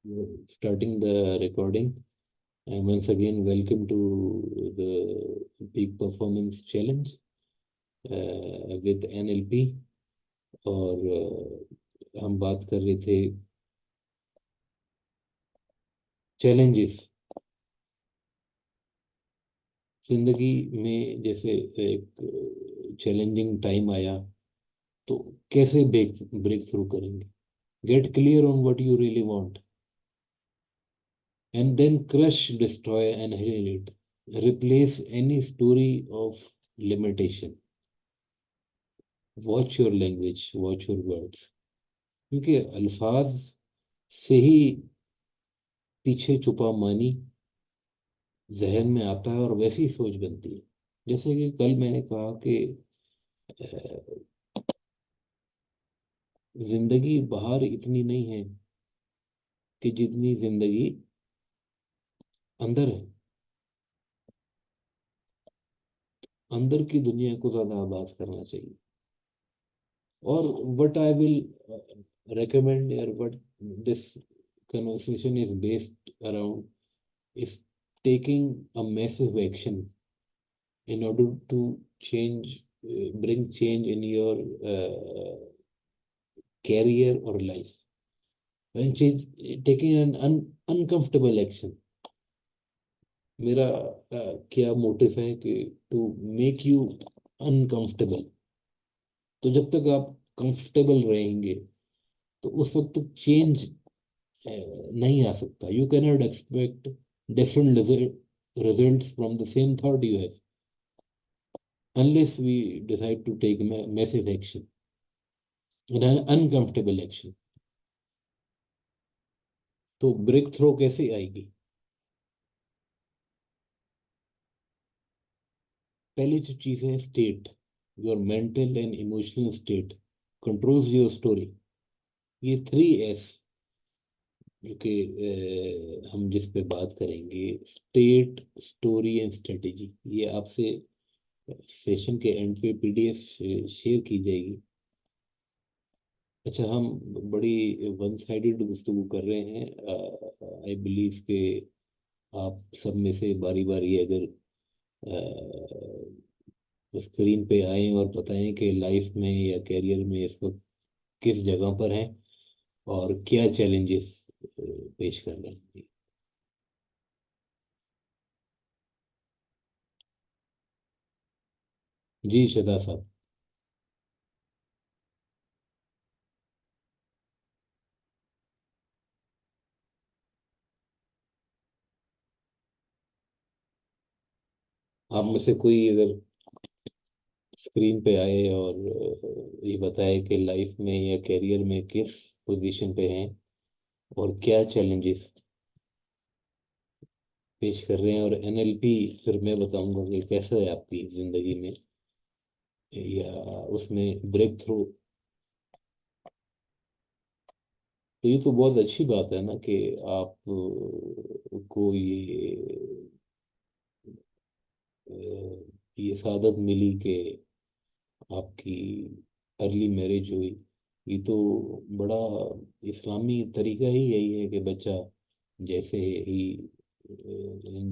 Starting the recording. And once again, welcome to the Peak Performance Challenge with NLP. और हम बात कर रहे थे चैलेंजेस जिंदगी में। जैसे एक चैलेंजिंग टाइम आया तो कैसे ब्रेक ब्रेक थ्रू करेंगे। Get clear on what you really want and then crush, destroy, annihilate it. Replace any story of limitation. Watch your language, watch your words. क्योंकि अल्फाज से ही पीछे छुपा मानी जहन में आता है और वैसी सोच बनती है। जैसे कि कल मैंने कहा कि जिंदगी बाहर इतनी नहीं है कि जितनी जिंदगी अंदर है। अंदर की दुनिया को ज्यादा आबाद करना चाहिए। और what I will recommend or what this conversation is based around is taking a massive action in order to change, bring change in your career or life. When change, taking an uncomfortable action. मेरा क्या motive है कि to make you uncomfortable. तो जब तक आप comfortable रहेंगे तो उस वक्त तक चेंज नहीं आ सकता। You can not expect different results from the same thought you have unless we decide to take massive action, an uncomfortable action। तो ब्रेक थ्रो कैसे आएगी? पहली जो चीज है state, your mental and emotional state controls your story. ये 3S जो कि हम जिस पे बात करेंगे, स्टेट, स्टोरी एंड स्ट्रेटेजी, ये आपसे सेशन के एंड पे PDF शेयर की जाएगी। अच्छा, हम बड़ी वन साइडेड गुफ्तगू कर रहे हैं। आई बिलीव के आप सब में से बारी बारी अगर स्क्रीन पे आए और बताएं कि लाइफ में या कैरियर में इस वक्त किस जगह पर हैं और क्या चैलेंजेस पेश कर रहे हैं। जी शदा साहब। आप में से कोई अगर स्क्रीन पे आए और ये बताए कि लाइफ में या कैरियर में किस पोजीशन पे हैं और क्या चैलेंजेस पेश कर रहे हैं, और NLP फिर मैं बताऊंगा कि कैसा है आपकी जिंदगी में या उसमें ब्रेक थ्रू। तो ये तो बहुत अच्छी बात है ना कि आप को ये सादत मिली कि आपकी अर्ली मैरिज हुई। ये तो बड़ा इस्लामी तरीका ही यही है कि बच्चा जैसे ही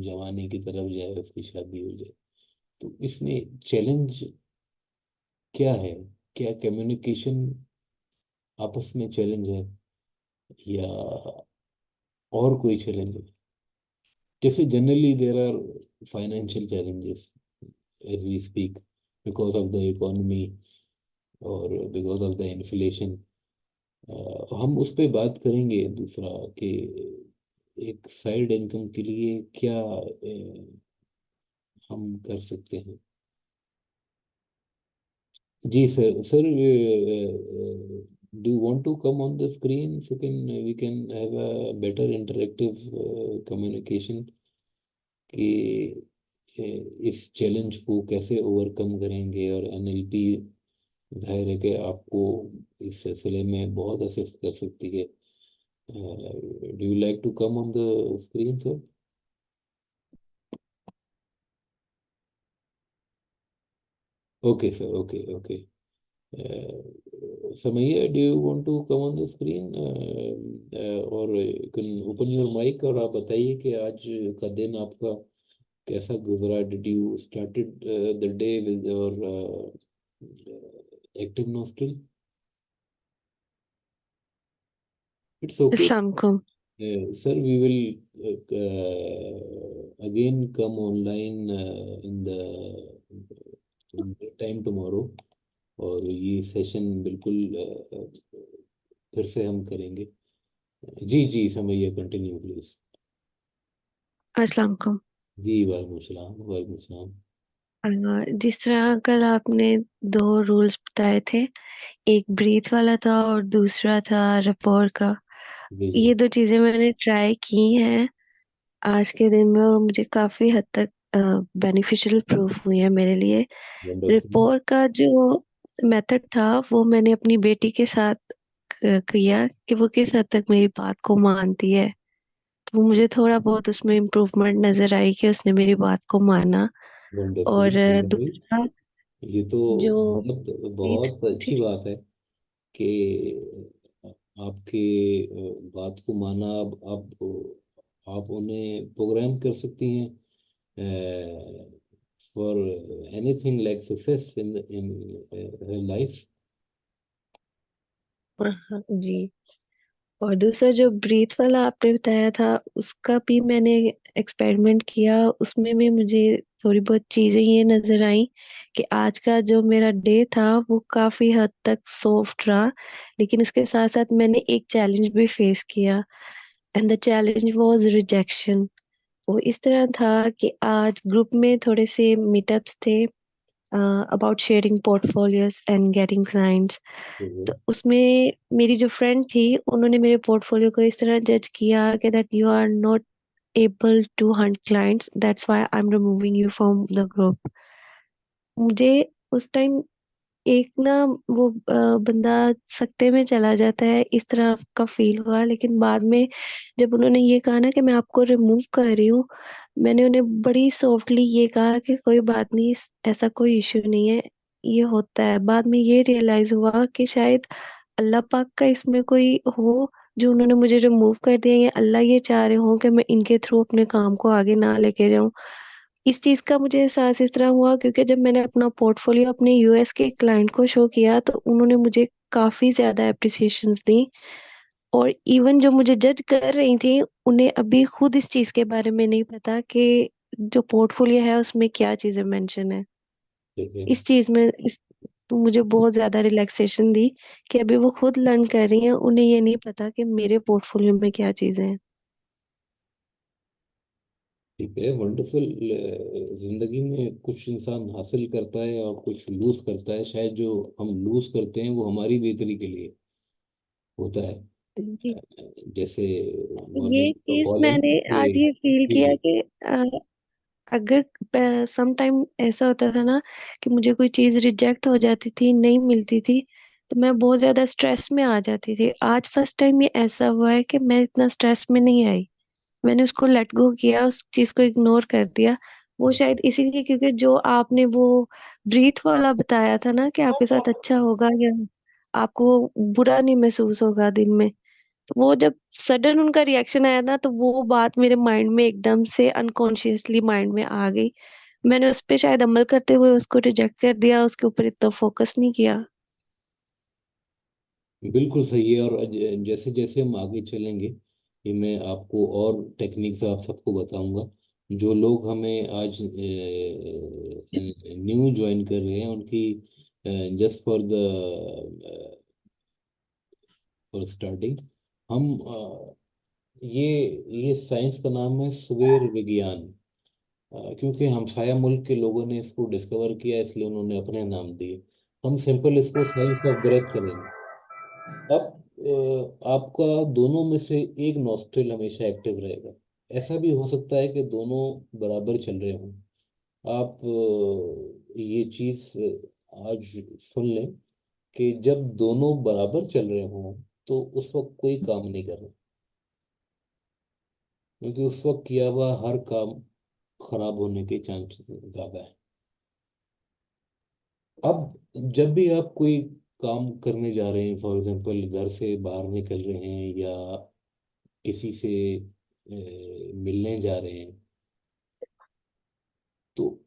जवानी की तरफ जाए उसकी शादी हो जाए। तो इसमें चैलेंज क्या है? क्या कम्युनिकेशन आपस में चैलेंज है या और कोई चैलेंज है? जैसे generally there are financial challenges as we speak because of the economy और because of the inflation। हम उस पे बात करेंगे। दूसरा कि एक साइड इनकम के लिए क्या हम कर सकते हैं। जी sir. Sir, do you want to come on the screen so can we can have a better interactive communication कि इस चैलेंज को कैसे ओवरकम करेंगे। और NLP जाहिर है कि आपको इस सिलसिले में बहुत असिस्ट कर सकती है। Do you like to come on the screen sir? Okay sir, okay okay. Samaya, do you want to come on the screen, और you can open your mic, और आप बताइए कि आज का दिन आपका कैसा गुजरा? Did you started the day with your active nostril? It's okay. अस्सलाम वालेकुम। Sir, we will again come online in the time tomorrow, और ये सेशन बिल्कुल फिर से हम करेंगे। जी जी, समझिए, कंटिन्यू प्लीज। अस्सलाम वालेकुम। जी, वालेकुम सलाम, वालेकुम सलाम। जिस तरह कल आपने दो रूल्स बताए थे, एक ब्रीथ वाला था और दूसरा था रपोर का। जी जी। ये दो चीजें मैंने ट्राई की हैं आज के दिन में और मुझे काफी हद तक बेनिफिशियल प्रूफ हुई है मेरे लिए। वंडरफुल। रपोर का जो मेथड था वो मैंने अपनी बेटी के साथ किया कि वो किस हद तक मेरी बात को मानती है। तो वो मुझे थोड़ा बहुत उसमें इम्प्रूवमेंट नजर आई कि उसने मेरी बात को माना। वंडरफुल और वंडरफुल। दूसरा ये तो जो बहुत ब्रीथ बहुत थी। अच्छी बात है कि आपके बात को माना। आप उन्हें प्रोग्राम कर सकती हैं for anything like success in life. हाँ जी। और दूसरा जो ब्रीथ वाला आपने बताया था उसका भी मैंने एक्सपेरिमेंट किया, उसमें भी मुझे थोड़ी बहुत चीजें ये नजर आई कि आज का जो मेरा डे था वो काफी हद तक सॉफ्ट रहा, लेकिन इसके साथ साथ मैंने एक चैलेंज भी फेस किया and the challenge was rejection. वो इस तरह था कि आज ग्रुप में थोड़े से मीटअप्स थे about sharing portfolios and getting clients. तो उसमें मेरी जो फ्रेंड थी उन्होंने मेरे पोर्टफोलियो को इस तरह जज किया कि that you are not able to hunt clients, that's why I'm removing you from the group। मुझे उस टाइम एक ना वो बंदा सकते में चला जाता है इस तरह का फील हुआ, लेकिन बाद में जब उन्होंने ये कहा ना कि मैं आपको रिमूव कर रही हूँ, मैंने उन्हें बड़ी सॉफ्टली ये कहा कि कोई बात नहीं, ऐसा कोई इशू नहीं है, ये होता है। बाद में ये रियलाइज हुआ कि शायद अल्लाह पाक का इसमें कोई हो जो उन्होंने मुझे रिमूव कर दिया, या अल्लाह ये चाह रहे हो कि मैं इनके थ्रू अपने काम को आगे ना लेके जाऊं। इस चीज़ का मुझे एहसास इस तरह हुआ क्योंकि जब मैंने अपना पोर्टफोलियो अपने यूएस के क्लाइंट को शो किया तो उन्होंने मुझे काफ़ी ज़्यादा एप्रिसिएशंस दी। और इवन जो मुझे जज कर रही थी, उन्हें अभी खुद इस चीज़ के बारे में नहीं पता कि जो पोर्टफोलियो है उसमें क्या चीज़ें मेंशन है। ठीक है। इस चीज़ में इस तो मुझे बहुत ज़्यादा रिलैक्सेशन दी कि अभी वो खुद लर्न कर रही हैं, उन्हें ये नहीं पता कि मेरे पोर्टफोलियो में क्या चीज़ें हैं। ठीक है, वंडरफुल। जिंदगी में कुछ इंसान हासिल करता है और कुछ लूज करता है। शायद जो हम लूज करते हैं वो हमारी बेहतरी के लिए होता है। जी। जैसे ये मौलवी का चीज़ कॉल है ना मैंने आज कि ये फ़ील जी किया जी। कि अगर सम टाइम ऐसा होता था ना कि मुझे कोई चीज़ रिजेक्ट हो जाती थी, नहीं मिलती थी, तो मैं बहुत ज़्यादा स्ट्रेस में आ जाती थी। आज फर्स्ट टाइम ये ऐसा हुआ है कि मैं इतना स्ट्रेस में नहीं आई। मैंने उसको लेट गो किया, उस चीज़ को इग्नोर कर दिया। वो शायद इसीलिए क्योंकि जो आपने वो ब्रीथ वाला बताया था ना कि आपके साथ अच्छा होगा या आपको बुरा नहीं महसूस होगा दिन में। तो वो जब सडन उनका रिएक्शन आया ना तो वो बात मेरे माइंड में एकदम से अनकॉन्शियसली माइंड में आ गई। मैंने उस पे शायद अमल करते हुए उसको रिजेक्ट कर दिया, उसके ऊपर इतना फोकस नहीं किया। बिल्कुल सही है। और जैसे जैसे हम आगे चलेंगे, ये मैं आपको और टेक्निक्स आप सबको बताऊंगा। जो लोग हमें आज न्यू ज्वाइन कर रहे हैं, उनकी जस्ट फॉर स्टार्टिंग, हम ये ये साइंस का नाम है स्वेर विज्ञान। क्योंकि हमसाया मुल्क के लोगों ने इसको डिस्कवर किया, इसलिए उन्होंने अपने नाम दिए। हम सिंपल इसको साइंस ऑफ ब्रेथ करेंगे। अब आपका दोनों में से एक नॉस्ट्रिल हमेशा एक्टिव रहेगा। ऐसा भी हो सकता है कि दोनों बराबर चल रहे हों। आप ये चीज़ आज सुन लें कि जब दोनों बराबर चल रहे हों तो उस वक्त कोई काम नहीं कर रहा, क्योंकि उस वक्त किया हुआ हर काम खराब होने के चांस ज़्यादा है। अब जब भी आप कोई काम करने जा रहे हैं, फॉर एग्जांपल घर से बाहर निकल रहे हैं या किसी से मिलने जा रहे हैं, तो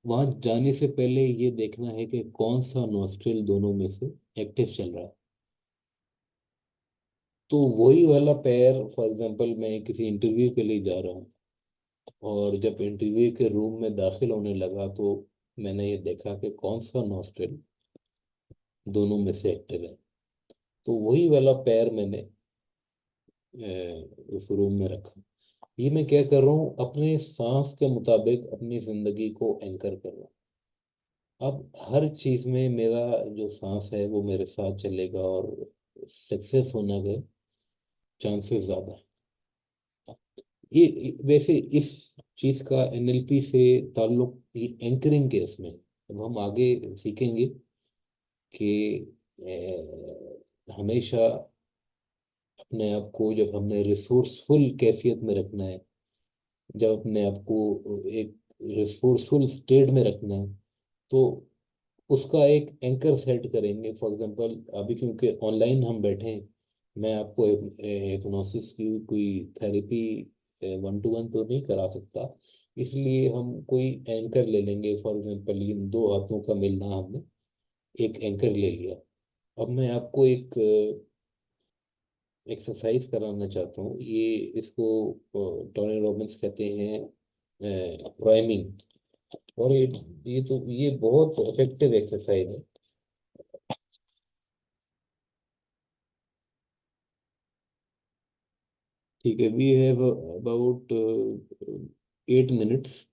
वहां जाने से पहले ये देखना है कि कौन सा नॉस्ट्रिल दोनों में से एक्टिव चल रहा है। तो वही वाला पैर, फॉर एग्जांपल मैं किसी इंटरव्यू के लिए जा रहा हूँ, और जब इंटरव्यू के रूम में दाखिल होने लगा तो मैंने ये देखा कि कौन सा नॉस्ट्रिल दोनों में से एक्टिव है। तो वही वाला पैर मैंने उस रूम में रखा। ये मैं क्या कर रहा हूँ, अपने सांस के मुताबिक अपनी जिंदगी को एंकर कर रहा हूँ। अब हर चीज में मेरा जो सांस है वो मेरे साथ चलेगा, और सक्सेस होने के चांसेस ज्यादा है। वैसे इस चीज का एनएलपी से ताल्लुक ये एंकरिंग के इसमें है। अब हम आगे सीखेंगे कि हमेशा अपने आप को, जब हमने रिसोर्सफुल कैफियत में रखना है, जब अपने आप को एक रिसोर्सफुल स्टेट में रखना है, तो उसका एक एंकर सेट करेंगे। फॉर एग्जांपल अभी क्योंकि ऑनलाइन हम बैठे हैं, मैं आपको हिप्नोसिस की कोई थेरेपी 1 to 1 तो नहीं करा सकता, इसलिए हम कोई एंकर ले लेंगे। फॉर एग्जांपल इन दो हाथों का मिलना, हमने एक एंकर ले लिया। अब मैं आपको एक एक्सरसाइज कराना चाहता हूँ। ये इसको टोनी रॉबिन्स कहते हैं प्राइमिंग। और ये बहुत इफेक्टिव एक्सरसाइज है। ठीक है, वी हैव अबाउट 8 मिनट्स।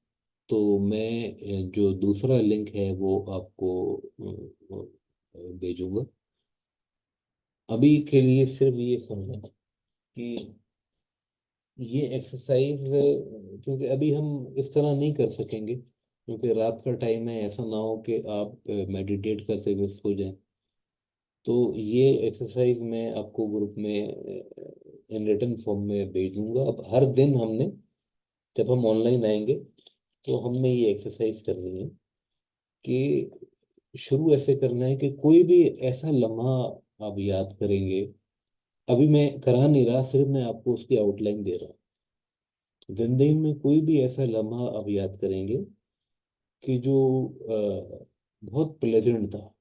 तो मैं जो दूसरा लिंक है वो आपको भेजूंगा। अभी के लिए सिर्फ ये समझना कि ये एक्सरसाइज, क्योंकि अभी हम इस तरह नहीं कर सकेंगे, क्योंकि रात का टाइम है, ऐसा ना हो कि आप मेडिटेट करते हुए सो जाएं। तो ये एक्सरसाइज मैं आपको ग्रुप में इन रिटन फॉर्म में भेज दूंगा। अब हर दिन हमने, जब हम ऑनलाइन आएंगे, तो हमने ये एक्सरसाइज करनी है कि शुरू ऐसे करना है कि कोई भी ऐसा लम्हा आप याद करेंगे। अभी मैं करा नहीं रहा, सिर्फ मैं आपको उसकी आउटलाइन दे रहा हूँ। जिंदगी में कोई भी ऐसा लम्हा आप याद करेंगे कि जो बहुत प्लेजेंट था,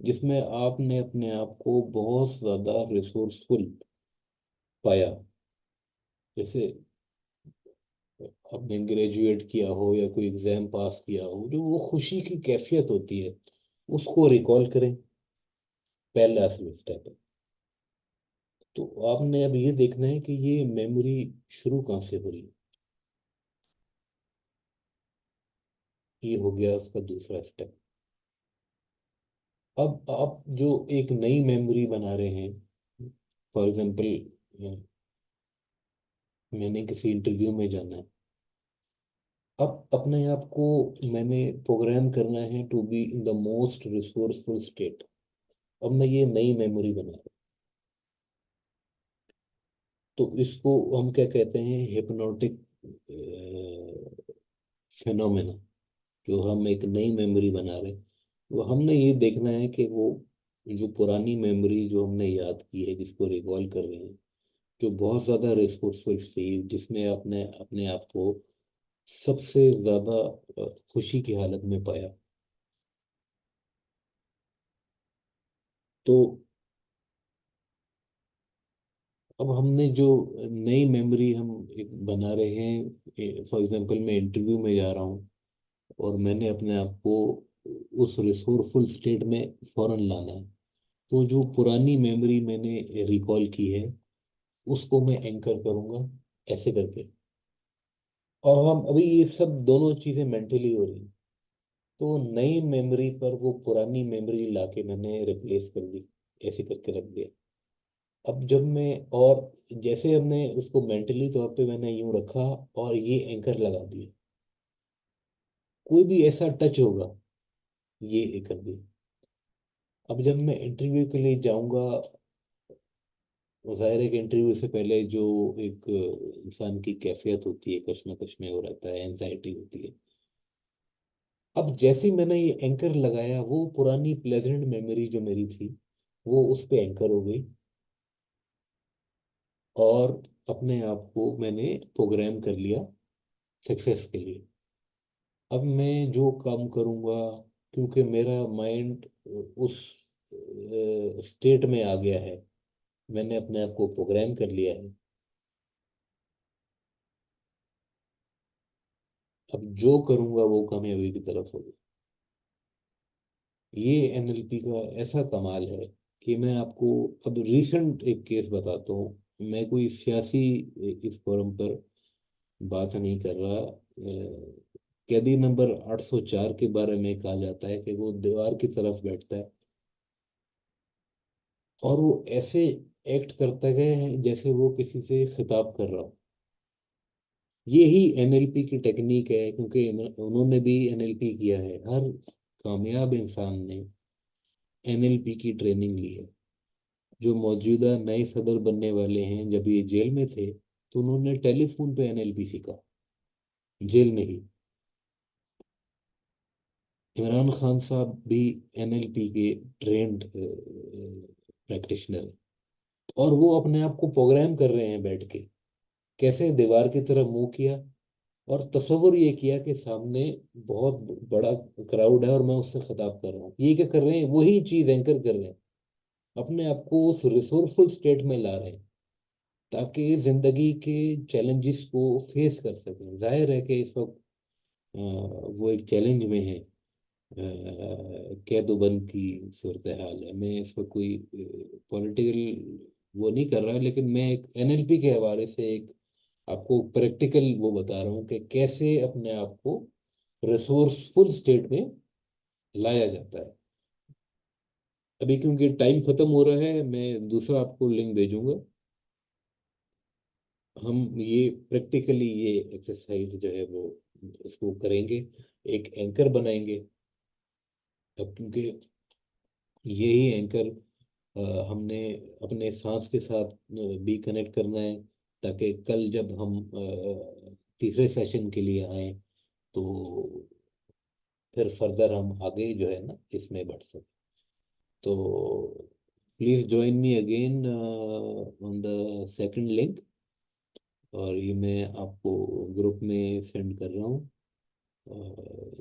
जिसमें आपने अपने आप को बहुत ज्यादा रिसोर्सफुल पाया। जैसे आपने ग्रेजुएट किया हो या कोई एग्जाम पास किया हो, जो वो खुशी की कैफियत होती है, उसको रिकॉल करें। पहला असली स्टेप है। तो आपने अब ये देखना है कि ये मेमोरी शुरू कहाँ से हो रही है। ये हो गया उसका दूसरा स्टेप। अब आप जो एक नई मेमोरी बना रहे हैं, फॉर एग्जांपल मैंने किसी इंटरव्यू में जाना है। अब अपने आप को मैंने प्रोग्राम करना है to be in the most resourceful state. अब मैं ये नई मेमोरी बना रहा हूँ। तो इसको हम क्या कहते हैं, हिप्नोटिक फिनोमेना। जो हम एक नई मेमोरी बना रहे हैं, वो हमने ये देखना है कि वो जो पुरानी मेमोरी जो हमने याद की है, जिसको रिकॉल कर रहे हैं, जो बहुत ज़्यादा रिसोर्सफुल थी, जिसमें आपने अपने आप को सबसे ज़्यादा खुशी की हालत में पाया। तो अब हमने जो नई मेमोरी हम एक बना रहे हैं, फॉर एग्जांपल मैं इंटरव्यू में जा रहा हूँ, और मैंने अपने आप को उस रिसोर्सफुल स्टेट में फौरन लाना है। तो जो पुरानी मेमोरी मैंने रिकॉल की है, उसको मैं एंकर करूँगा, ऐसे करके। और हम अभी ये सब दोनों चीज़ें मेंटली हो रही हैं। तो नई मेमोरी पर वो पुरानी मेमोरी लाके मैंने रिप्लेस कर दी, ऐसे करके रख दिया। अब जब मैं, और जैसे हमने उसको मेंटली तौर पे मैंने यूं रखा, और ये एंकर लगा दिया, कोई भी ऐसा टच होगा, ये कर दिया। अब जब मैं इंटरव्यू के लिए जाऊंगा, जाहिर है कि इंटरव्यू से पहले जो एक इंसान की कैफियत होती है, कश्मकश में वो रहता है, एंजाइटी होती है। अब जैसे ही मैंने ये एंकर लगाया, वो पुरानी प्लेजेंट मेमोरी जो मेरी थी वो उस पे एंकर हो गई, और अपने आप को मैंने प्रोग्राम कर लिया सक्सेस के लिए। अब मैं जो काम करूँगा, क्योंकि मेरा माइंड उस स्टेट में आ गया है, मैंने अपने आप को प्रोग्राम कर लिया है। अब जो करूँगा वो कामयाबी की तरफ होगा। ये एनएलपी का ऐसा कमाल है कि मैं आपको अब रीसेंट एक केस बताता हूँ। मैं कोई सियासी इस फोरम पर बात नहीं कर रहा। कैदी नंबर 804 के बारे में कहा जाता है कि वो दीवार की तरफ बैठता है और वो ऐसे एक्ट करता है जैसे वो किसी से खिताब कर रहा हो। ये ही एनएलपी की टेक्निक है, क्योंकि उन्होंने भी एनएलपी किया है। हर कामयाब इंसान ने एनएलपी की ट्रेनिंग ली है। जो मौजूदा नए सदर बनने वाले हैं, जब ये जेल में थे तो उन्होंने टेलीफोन पे एनएलपी सीखा, जेल में ही। इमरान खान साहब भी एनएलपी के ट्रेंड प्रैक्टिशनर, और वो अपने आप को प्रोग्राम कर रहे हैं बैठ के। कैसे दीवार की तरफ मुंह किया और तसव्वुर ये किया कि सामने बहुत बड़ा क्राउड है और मैं उससे खिताब कर रहा हूँ। ये क्या कर रहे हैं, वही चीज एंकर कर रहे हैं, अपने आप को उस रिसोर्सफुल स्टेट में ला रहे हैं ताकि जिंदगी के चैलेंजेस को फेस कर सकें। जाहिर है कि इस वक्त वो एक चैलेंज में है, कैदोबंद की सूरत हाल है। मैं इस वक्त कोई पॉलिटिकल वो नहीं कर रहा, लेकिन मैं एक एनएलपी के हवाले से एक आपको प्रैक्टिकल वो बता रहा हूँ कि कैसे अपने आप को रिसोर्सफुल स्टेट में लाया जाता है। अभी क्योंकि टाइम खत्म हो रहा है, मैं दूसरा आपको लिंक भेजूंगा। हम ये प्रैक्टिकली ये एक्सरसाइज जो है वो इसको करेंगे, एक एंकर बनाएंगे। अब क्योंकि यही एंकर हमने अपने सांस के साथ भी कनेक्ट करना है, ताकि कल जब हम तीसरे सेशन के लिए आए तो फिर फर्दर हम आगे जो है ना इसमें बढ़ सकें। तो please join me again on the second link, और ये मैं आपको ग्रुप में सेंड कर रहा हूँ।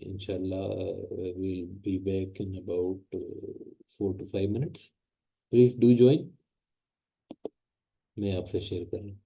इंशाल्लाह will be back in about 4 to 5 minutes। Please do join, मैं आपसे शेयर कर रहा हूँ।